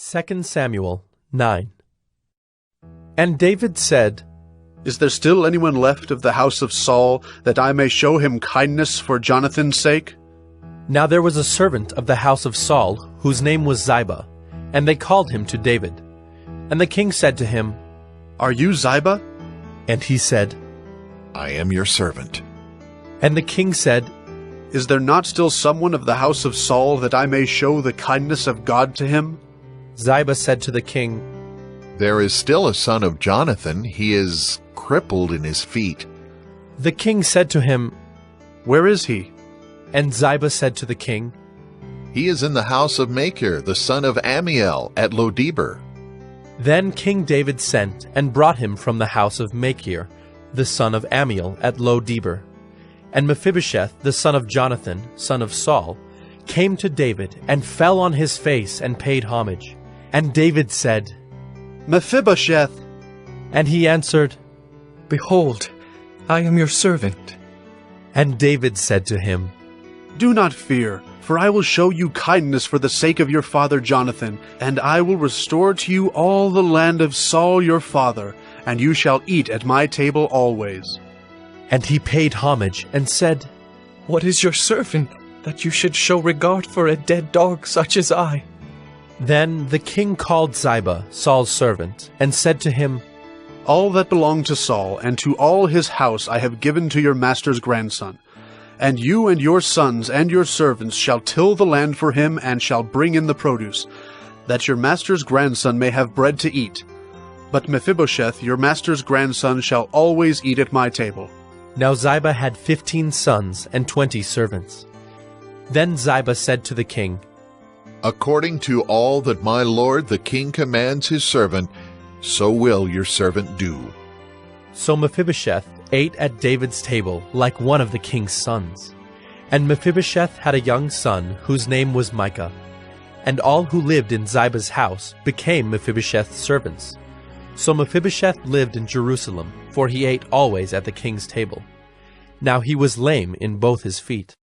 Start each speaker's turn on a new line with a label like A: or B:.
A: 2 Samuel 9. And David said,
B: Is there still anyone left of the house of Saul, that I may show him kindness for Jonathan's sake?
A: Now there was a servant of the house of Saul, whose name was Ziba, and they called him to David. And the king said to him,
B: Are you Ziba?
A: And he said,
C: I am your servant.
A: And the king said,
B: Is there not still someone of the house of Saul, that I may show the kindness of God to him?
A: Ziba said to the king,
C: There is still a son of Jonathan. He is crippled in his feet.
A: The king said to him,
B: Where is he?
A: And Ziba said to the king,
C: He is in the house of Machir, the son of Ammiel, at Lodebar.
A: Then King David sent and brought him from the house of Machir, the son of Ammiel, at Lodebar. And Mephibosheth, the son of Jonathan, son of Saul, came to David and fell on his face and paid homage. And David said,
B: Mephibosheth.
A: And he answered,
D: Behold, I am your servant.
A: And David said to him,
B: Do not fear, for I will show you kindness for the sake of your father Jonathan, and I will restore to you all the land of Saul your father, and you shall eat at my table always.
A: And he paid homage and said,
D: What is your servant, that you should show regard for a dead dog such as I?
A: Then the king called Ziba, Saul's servant, and said to him,
B: All that belonged to Saul, and to all his house I have given to your master's grandson. And you and your sons and your servants shall till the land for him, and shall bring in the produce, that your master's grandson may have bread to eat. But Mephibosheth, your master's grandson, shall always eat at my table.
A: Now Ziba had 15 sons and 20 servants. Then Ziba said to the king,
C: According to all that my lord the king commands his servant, so will your servant do.
A: So Mephibosheth ate at David's table like one of the king's sons. And Mephibosheth had a young son whose name was Micah. And all who lived in Ziba's house became Mephibosheth's servants. So Mephibosheth lived in Jerusalem, for he ate always at the king's table. Now he was lame in both his feet.